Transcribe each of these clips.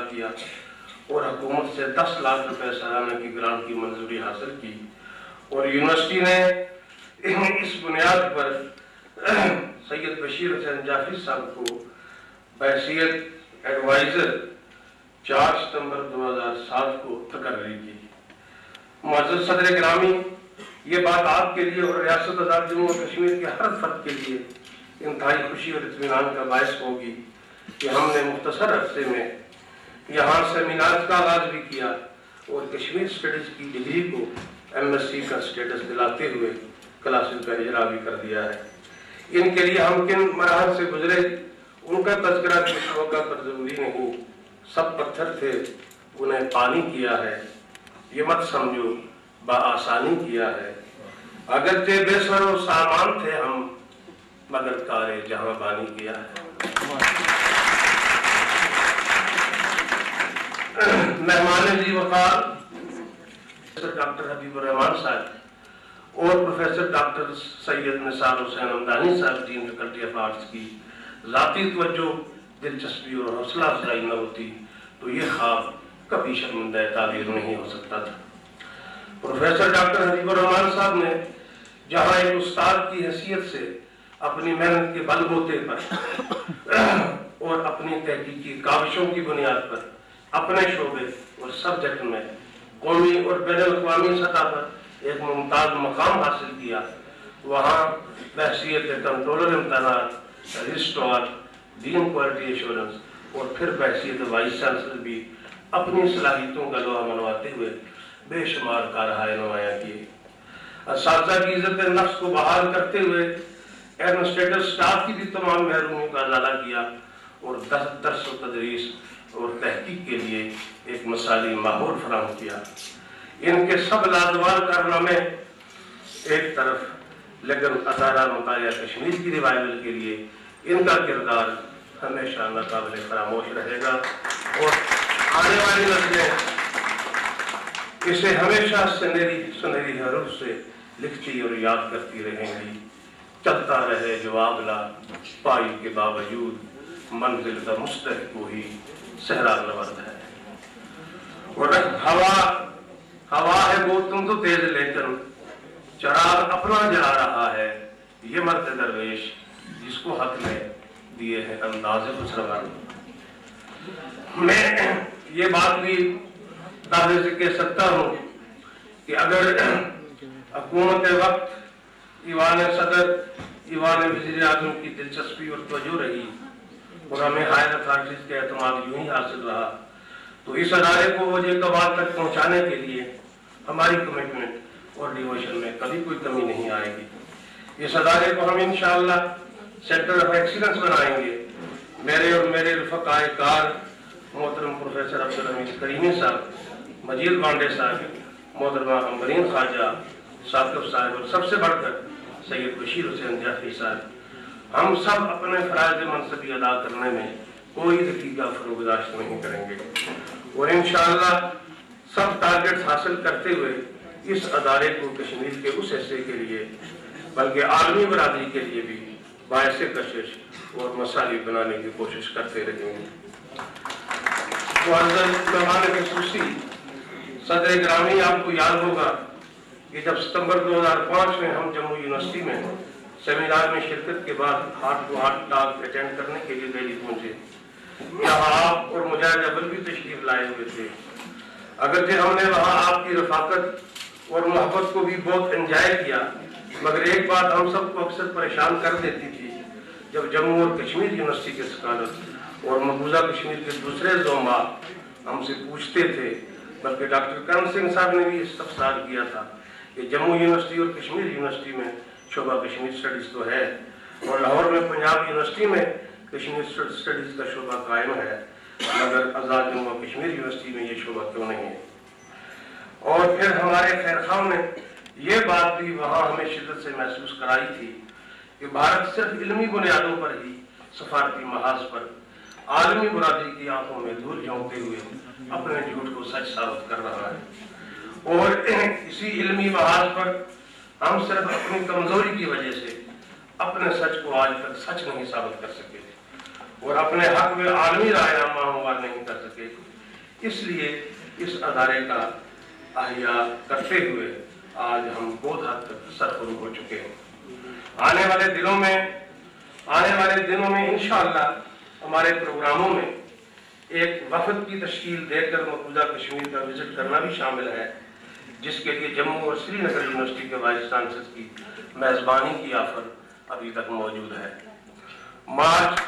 کیا اور حکومت سے 10 لاکھ روپے سالانہ کی گرانٹ کی منظوری حاصل کی، اور یونیورسٹی نے اس بنیاد پر سید بشیر حسین جعفری صاحب کو بحیثیت ایڈوائزر 4 ستمبر 2007 کو تقرری کی۔ معزز صدر گرامی، یہ بات آپ کے لیے اور ریاست آزاد جموں و کشمیر کے ہر فرد کے لیے انتہائی خوشی اور اطمینان کا باعث ہوگی کہ ہم نے مختصر عرصے میں یہاں سیمینار کا آغاز بھی کیا اور کشمیر اسٹڈیز کی ڈگری کو MSc کا اسٹیٹس دلاتے ہوئے کلاسز کا اجرا بھی کر دیا ہے۔ ان کے لیے ہم کن مراحل سے گزرے ان کا تذکرہ کس موقع پر ضروری نہیں، سب پتھر تھے انہیں پانی کیا ہے، یہ مت سمجھو بآسانی کیا ہے، اگرچہ بے سر و سامان تھے ہم مگر کارے جہاں بانی کیا ہے۔ مہمان جی وقار پروفیسر ڈاکٹر حبیب الرحمان صاحب اور پروفیسر ڈاکٹر سید نثار حسین ہمدانی صاحب ڈین فیکلٹی آف آرٹس کی ذاتی توجہ، دلچسپی اور حوصلہ افزائی نہ ہوتی تو یہ خواب کبھی شرمندہ تعبیر نہیں ہو سکتا تھا۔ پروفیسر ڈاکٹر حبیب الرحمان صاحب نے جہاں ایک استاد کی حیثیت سے اپنی محنت کے بل بوتے پر اور اپنی تحقیقی کاوشوں کی بنیاد پر اپنے شعبے اور سبجیکٹ میں قومی اور بین الاقوامی سطح پر ایک ممتاز مقام حاصل کیا، وہاں بحیثیت کنٹرولر امتحانات، رجسٹرار، ڈین کوالٹی ایشورنس اور پھر بحیثیت وائس چانسلر بھی اپنی صلاحیتوں کا لوہا منواتے ہوئے بے شمار کارہائے نمایاں کیے۔ اساتذہ کی عزت نفس کو بحال کرتے ہوئے ایڈمنسٹریٹر سٹاف کی بھی تمام محرومیوں کا ازالہ کیا اور درس و تدریس اور تحقیق کے لیے ایک مثالی ماحول فراہم کیا۔ ان کے سب لازوال کارنامے ایک طرف، لیکن ادارہ مطالعہ کشمیر کی ریوائول کے لیے ان کا کردار ہمیشہ ناقابل فراموش رہے گا اور آنے والی نسلیں اسے ہمیشہ سنہری حروف سے لکھتی اور یاد کرتی رہیں گی۔ چلتا رہے جو آگلا پائی کے باوجود، منزل کا مستحق وہی صحرا نورد ہے۔ اور ہوا ہے وہ تم تو تیز لیکن چراغ اپنا جلا رہا ہے، یہ مرد درویش جس کو حق نے دیے ہیں انداز خسروان۔ میں یہ بات بھی دعوے سے کہہ سکتا ہوں کہ اگر حکومت وقت، ایوان صدر، ایوان وزیر اعظم کی دلچسپی اور توجہ رہی اور ہمیں ہائر اتھارٹیز کے اعتماد یوں ہی حاصل رہا تو اس ادارے کو وجہ کمال تک پہنچانے کے لیے ہماری کمٹمنٹ اور ڈیووشن میں کبھی کوئی کمی نہیں آئے گی۔ اس ادارے کو ہم انشاءاللہ سینٹر آف ایکسیلنس بنائیں گے۔ میرے اور میرے رفقائے کار محترم پروفیسر عبدالحمید کریمی صاحب، مجید پانڈے صاحب، محترمہ امبرین خواجہ، ثاقب صاحب اور سب سے بڑھ کر سید بشیر حسین جعفری صاحب، ہم سب اپنے فرائض منصبی ادا کرنے میں کوئی دقیقہ فروگزاشت نہیں کریں گے اور انشاءاللہ سب ٹارگٹس حاصل کرتے ہوئے اس ادارے کو کشمیر کے اس حصے کے لیے بلکہ عالمی برادری کے لیے بھی باعث کشش اور مثالی بنانے کی کوشش کرتے رہیں گے۔ معزز مہمان خصوصی، صدر گرامی، آپ کو یاد ہوگا کہ جب ستمبر 2005 میں ہم جموں یونیورسٹی میں سیمینار میں شرکت کے بعد heart to heart talk attend کرنے کے لیے دہلی پہنچے، یہاں آپ اور مجاہد جبل بھی تشریف لائے ہوئے تھے۔ اگرچہ ہم نے وہاں آپ کی رفاقت اور محبت کو بھی بہت انجوائے کیا، مگر ایک بات ہم سب کو اکثر پریشان کر دیتی تھی، جب جموں اور کشمیر یونیورسٹی کے اسکالر اور مقبوضہ کشمیر کے دوسرے زعماء ہم سے پوچھتے تھے، بلکہ ڈاکٹر کرن سنگھ صاحب نے بھی استفسار کیا تھا کہ جموں یونیورسٹی اور کشمیر یونیورسٹی میں شعبہ کشمیر اسٹڈیز تو ہے اور لاہور میں پنجاب یونیورسٹی میں کشمیر اسٹڈیز کا شعبہ قائم ہے، مگر آزاد جموں و کشمیر یونیورسٹی میں یہ شعبہ کیوں نہیں ہے؟ اور پھر ہمارے خیر خواہ نے یہ بات بھی وہاں ہمیں شدت سے محسوس کرائی تھی کہ بھارت صرف علمی بنیادوں پر ہی سفارتی محاذ پر عالمی برادری کی آنکھوں میں دھول جھونکتے ہوئے اپنے جھوٹ کو سچ ثابت کر رہا ہے، اور اسی علمی محاذ پر ہم صرف اپنی کمزوری کی وجہ سے اپنے سچ کو آج تک سچ نہیں ثابت کر سکے اور اپنے حق میں عالمی رائے نامہ ہموار نہیں کر سکے، اس لیے اس ادارے کا احیاء کرتے ہوئے آج ہم بہت حد تک سرخرو ہو چکے ہیں۔ آنے والے دنوں میں انشاءاللہ ہمارے پروگراموں میں ایک وفد کی تشکیل دے کر مقبوضہ کشمیر کا وزٹ کرنا بھی شامل ہے، جس کے لیے جموں اور سری نگر یونیورسٹی کے وائس چانسلر کی میزبانی کی آفر ابھی تک موجود ہے۔ مارچ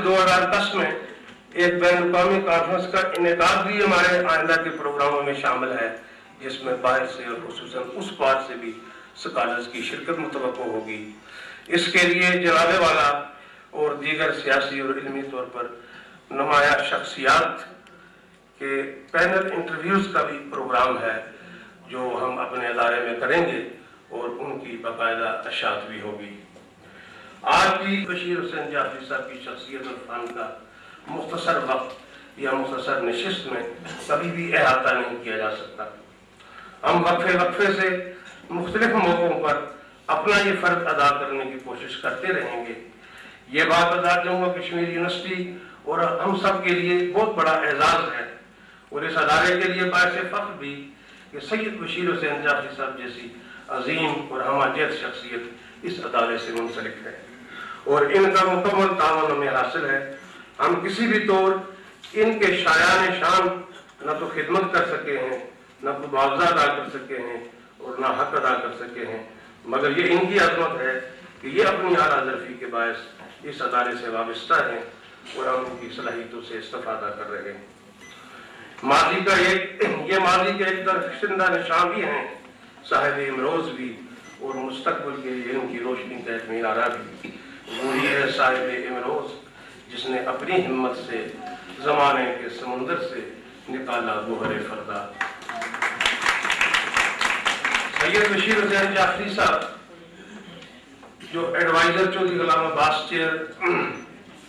2010 میں ایک بین الاقوامی کانفرنس کا انعقاد بھی ہمارے آئندہ کے پروگراموں میں شامل ہے، جس میں باہر سے اور خصوصاً اس پار سے بھی سکالرز کی شرکت متوقع ہوگی۔ اس کے لیے جناب والا اور دیگر سیاسی اور علمی طور پر نمایاں شخصیات کے پینل انٹرویوز کا بھی پروگرام ہے جو ہم اپنے ادارے میں کریں گے اور ان کی باقاعدہ اشاعت بھی ہوگی۔ آج بھی بشیر حسین جعفری صاحب کی شخصیت اور فن کا مختصر وقت یا مختصر نشست میں کبھی بھی احاطہ نہیں کیا جا سکتا۔ ہم وقفے سے مختلف موقعوں پر اپنا یہ فرض ادا کرنے کی کوشش کرتے رہیں گے۔ یہ بات آزاد جموں کشمیر یونیورسٹی اور ہم سب کے لیے بہت بڑا اعزاز ہے اور اس ادارے کے لیے باعث فخر بھی کہ سید بشیر حسین جعفری صاحب جیسی عظیم اور ہمہ شخصیت اس ادارے سے منسلک ہے اور ان کا مکمل تعاون ہمیں حاصل ہے۔ ہم کسی بھی طور ان کے شایان شان نہ تو خدمت کر سکے ہیں، نہ کوئی معاوضہ ادا کر سکے ہیں اور نہ حق ادا کر سکے ہیں، مگر یہ ان کی عظمت ہے کہ یہ اپنی اعلیٰ ظرفی کے باعث اس ادارے سے وابستہ ہیں اور ہم ان کی صلاحیتوں سے استفادہ کر رہے ہیں۔ یہ ماضی کے ایک درخشندہ نشان بھی ہیں، صاحب امروز بھی اور مستقبل کے لیے ان کی روشنی کا ایک مینارہ بھی۔ وہی ہے صاحب امروز جس نے اپنی ہمت سے زمانے کے سمندر سے نکالا گوہر فردا۔ سید بشیر حسین جعفری صاحب جو ایڈوائزر چودھری غلام عباس چیئر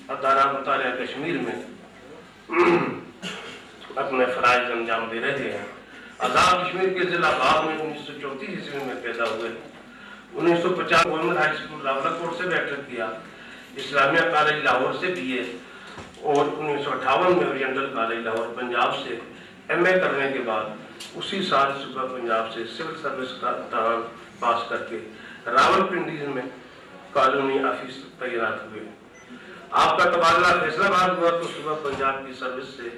ادارہ مطالعہ کشمیر میں اپنے فرائض انجام دے رہے ہیں، آزاد کشمیر کے ضلع باغ میں 1934 عیسوی میں پیدا ہوئے۔ 1950 گورنمنٹ ہائی اسکول راولاکوٹ سے بیٹر کیا، اسلامیہ کالج لاہور سے بی اے اور 1958 میں اورینٹل کالج لاہور پنجاب سے ایم اے کرنے کے بعد اسی سال صوبہ پنجاب سے سول سروس کا امتحان پاس کر کے راولپنڈی میں کالونی آفس تعینات ہوئے۔ آپ کا تبادلہ فیصل آباد ہوا تو صوبہ پنجاب کی سروس سے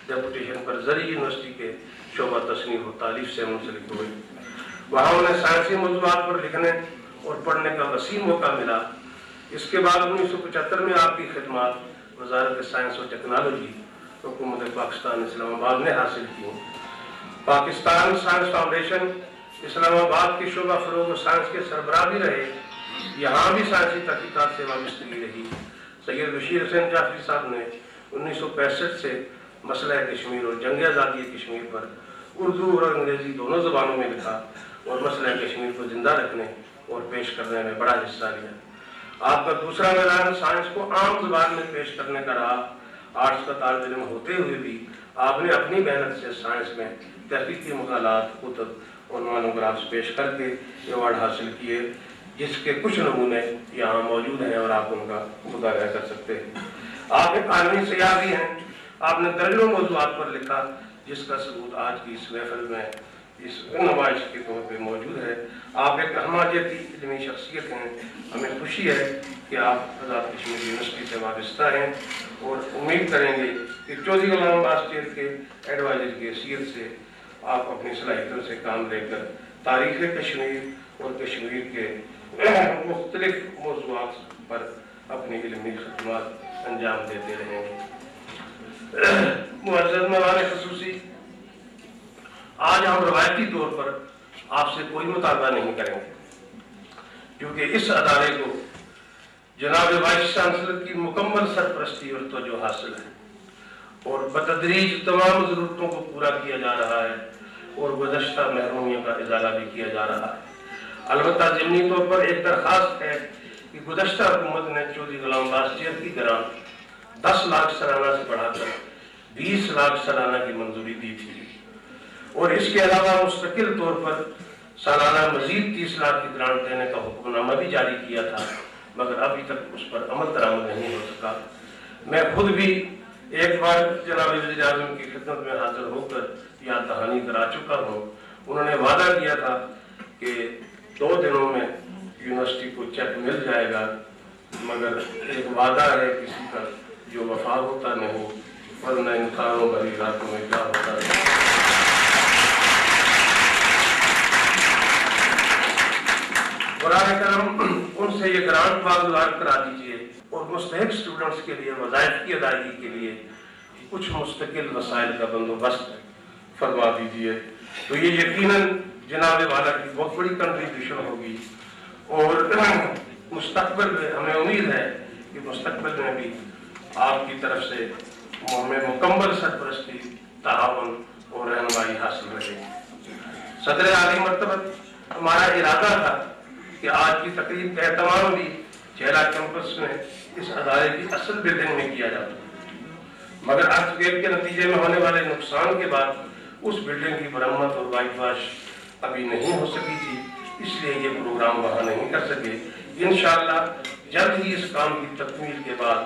ڈیپوٹیشن پر زرعی یونیورسٹی کے شعبہ تصنیف و تالیف سے منسلک ہوئے۔ وہاں انہیں سائنسی موضوعات پر لکھنے اور پڑھنے کا وسیع موقع ملا۔ اس کے بعد 1975 میں آپ کی خدمات وزارت سائنس و ٹیکنالوجی حکومت پاکستان اسلام آباد نے حاصل کی۔ پاکستان سائنس فاؤنڈیشن اسلام آباد کے شعبہ فروغ و سائنس کے سربراہ بھی رہے، یہاں بھی سائنسی تحقیقات سے وابستگی رہی۔ سید بشیر حسین جعفری صاحب نے 1965 سے مسئلہ کشمیر اور جنگ آزادی کشمیر پر اردو اور انگریزی دونوں زبانوں میں لکھا اور مسئلہ کشمیر کو زندہ رکھنے اور پیش کرنے میں بڑا حصہ لیا۔ آپ کا دوسرا میدان سائنس کو عام زبان میں پیش کرنے کا رہا۔ آرٹس کا طالب علم ہوتے ہوئے بھی آپ نے اپنی محنت سے سائنس میں تحقیقی مقالات، کتب اور مونوگرافز پیش کر کے ایوارڈ حاصل کیے، جس کے کچھ نمونے یہاں موجود ہیں اور آپ ان کا مطالعہ کر سکتے ہیں۔ آپ ایک عالمی سیاح بھی ہیں، آپ نے درجنوں موضوعات پر لکھا جس کا ثبوت آج کی اس محفل میں اس نمائش کے طور پہ موجود ہے۔ آپ ایک ہماجتی علمی شخصیت ہیں، ہمیں خوشی ہے کہ آپ آزاد کشمیر یونیورسٹی سے وابستہ ہیں اور امید کریں گے کہ چودھری غلام عباس چیئر کے ایڈوائزر کی حیثیت سے آپ اپنی صلاحیتوں سے کام لے کر تاریخ کشمیر اور کشمیر کے مختلف موضوعات پر اپنی علمی خدمات انجام دیتے رہیں گے۔ معزز مہمان خصوصی، آج ہم روایتی طور پر آپ سے کوئی مطالبہ نہیں کریں گے، کیونکہ اس ادارے کو جناب وائس چانسلر کی مکمل سرپرستی اور توجہ حاصل ہے اور بتدریج تمام ضرورتوں کو پورا کیا جا رہا ہے اور گزشتہ محرومیوں کا ازالہ بھی کیا جا رہا ہے۔ البتہ ضمنی طور پر ایک درخواست ہے کہ گزشتہ حکومت نے چودھری غلام عباس چیئر کی گرانٹ 10 لاکھ سالانہ سے بڑھا کر 20 لاکھ سالانہ کی منظوری دی تھی اور اس کے علاوہ مستقل طور پر سالانہ مزید 30 لاکھ کی گرانٹ دینے کا حکم نامہ بھی جاری کیا تھا، مگر ابھی تک اس پر عمل درآمد نہیں ہو سکا۔ میں خود بھی ایک بار جناب وزیر اعظم کی خدمت میں حاضر ہو کر یاد دہانی کرا چکا ہوں۔ انہوں نے وعدہ کیا تھا کہ 2 دنوں میں یونیورسٹی کو چیک مل جائے گا، مگر ایک وعدہ ہے کسی کا جو وفا ہوتا نہیں، ورنہ انسانوں بھری راتوں میں کیا ہوتا ہے۔ قرآن کرم ان سے یہ گرانٹ واگزار کرا دیجیے اور مستحق اسٹوڈنٹس کے لیے وظائف کی ادائیگی کے لیے کچھ مستقل وسائل کا بندوبست فرما دیجیے، تو یہ یقیناً جناب والا کی بہت بڑی کنٹریبیوشن ہوگی، اور مستقبل میں ہمیں امید ہے کہ مستقبل میں بھی آپ کی طرف سے ہمیں مکمل سرپرستی، تعاون اور رہنمائی حاصل رہے گی۔ صدر عالی مرتبہ ہمارا ارادہ تھا کہ آج کی تقریب کا اہتمام بھی چیلا کیمپس میں اس ادارے کی اصل بلڈنگ میں کیا جاتا، مگر ارتھ ویو کے نتیجے میں ہونے والے نقصان کے بعد اس بلڈنگ کی مرمت اور وائٹ واش ابھی نہیں ہو سکی تھی، اس لیے یہ پروگرام وہاں نہیں کر سکے۔ انشاءاللہ جلد ہی اس کام کی تکمیل کے بعد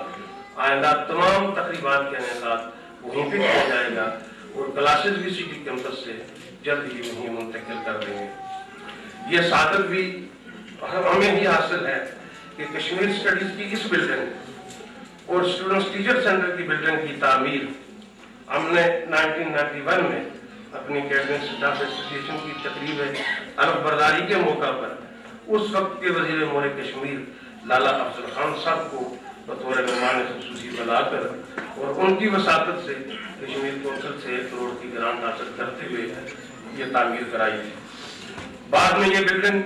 آئندہ تمام تقریبات کا انعقاد وہیں پہ کیا جائے گا، اور کلاسز بھی سٹی کیمپس سے جلد ہی وہیں منتقل کر دیں گے۔ یہ سعادت بھی ہمیں ہی حاصل ہے کہ کشمیر اسٹڈیز کی اس بلڈنگ اور اسٹوڈنٹس ٹیچر سینٹر کی بلڈنگ کی تعمیر ہم نے 1991 میں اپنی کیبنٹ اسٹاف ایسوسی ایشن کی تقریب عرف برداری کے موقع پر اس وقت کے وزیر امور کشمیر لالا افضل خان صاحب کو بطور مہمان خصوصی بلا کر اور ان کی وساطت سے کشمیر کونسل سے 1 کروڑ کی گرانٹ حاصل کرتے ہوئے یہ تعمیر کرائی تھی۔ بعد میں یہ بلڈنگ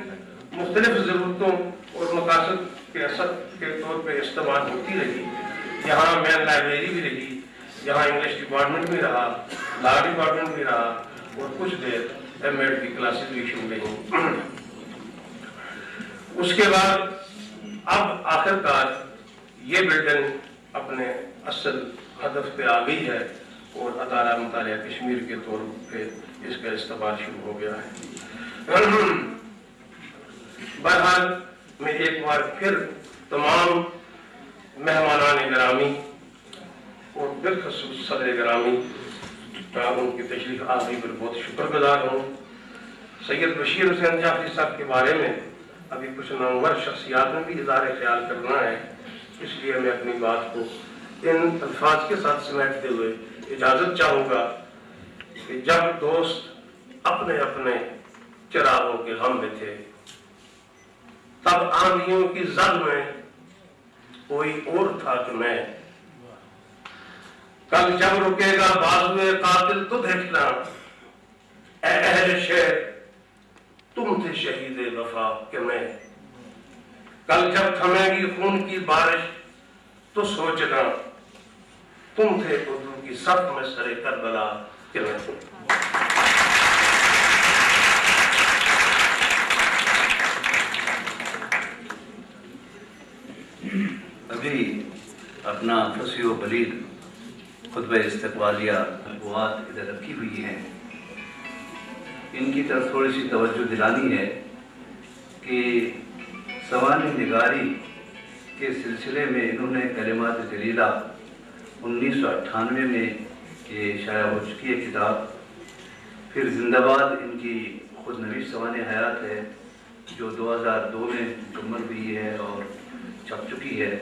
مختلف ضرورتوں اور مقاصد کے اثر کے طور پہ استعمال ہوتی رہی۔ یہاں مین لائبریری بھی رہی، یہاں انگلش ڈپارٹمنٹ بھی رہا، لا ڈپارٹمنٹ بھی رہا، اور کچھ دیر ایم ایڈ کی کلاسز بھی شروع رہی۔ اس کے بعد اب آخر کار یہ بلڈنگ اپنے اصل ہدف پہ آ گئی ہے اور ادارہ مطالعہ کشمیر کے طور پہ اس کا استعمال شروع ہو گیا ہے۔ بہرحال میں ایک بار پھر تمام مہمانان گرامی اور بالخصوص صدر گرامی کا ان کی تشریف آوری پر بہت شکر گزار ہوں۔ سید بشیر حسین جعفری صاحب کے بارے میں ابھی کچھ نامور شخصیات میں بھی اظہار خیال کرنا ہے، اس لیے میں اپنی بات کو ان الفاظ کے ساتھ سمیٹتے ہوئے اجازت چاہوں گا کہ جب دوست اپنے اپنے چراغوں کے غم میں تھے، تب آندھیوں کی زد میں کوئی اور تھا کہ میں، کل جب رکے گا بازوئے قاتل تو دیکھنا، اے اہل شہر تم تھے شہید وفا کہ میں، کل جب تھمے گی خون کی بارش تو سوچنا، تم تھے اردو کی صف میں سرے کربلا کہ میں۔ ابھی اپنا فصیح و بلید خطبہ استقبالیہ نبوات ادھر رکھی ہوئی ہیں، ان کی طرف تھوڑی سی توجہ دلانی ہے کہ سوانح نگاری کے سلسلے میں انہوں نے کلمات جلیلہ 1998 میں یہ شائع ہو چکی ہے کتاب، پھر زندہ باد ان کی خود نویس سوانح حیات ہے جو 2002 میں مکمل ہوئی ہے اور چھپ چکی ہے،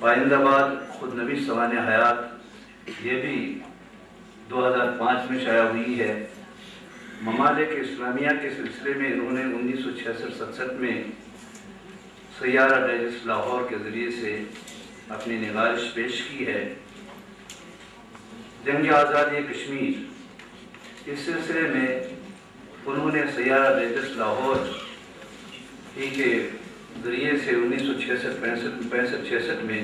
پائندہ باد خود نویس سوانح حیات یہ بھی 2005 میں شائع ہوئی ہے۔ ممالک اسلامیہ کے سلسلے میں انہوں نے 1966-67 میں سیارہ ڈائجسٹ لاہور کے ذریعے سے اپنی نگارش پیش کی ہے۔ جنگ آزادی کشمیر اس سلسلے میں انہوں نے سیارہ ڈائجسٹ لاہور ہی کے ذریعے سے 1966-65 میں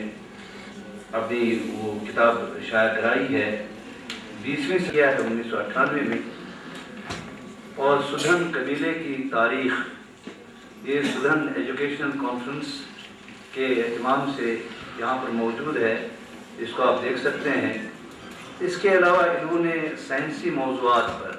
اپنی وہ کتاب شائع کرائی ہے، 20ویں سیاہ ہے 1998 میں۔ اور سدھن قبیلے کی تاریخ یہ سدھن ایجوکیشنل کانفرنس کے اہتمام سے یہاں پر موجود ہے، اس کو آپ دیکھ سکتے ہیں۔ اس کے علاوہ انہوں نے سائنسی موضوعات پر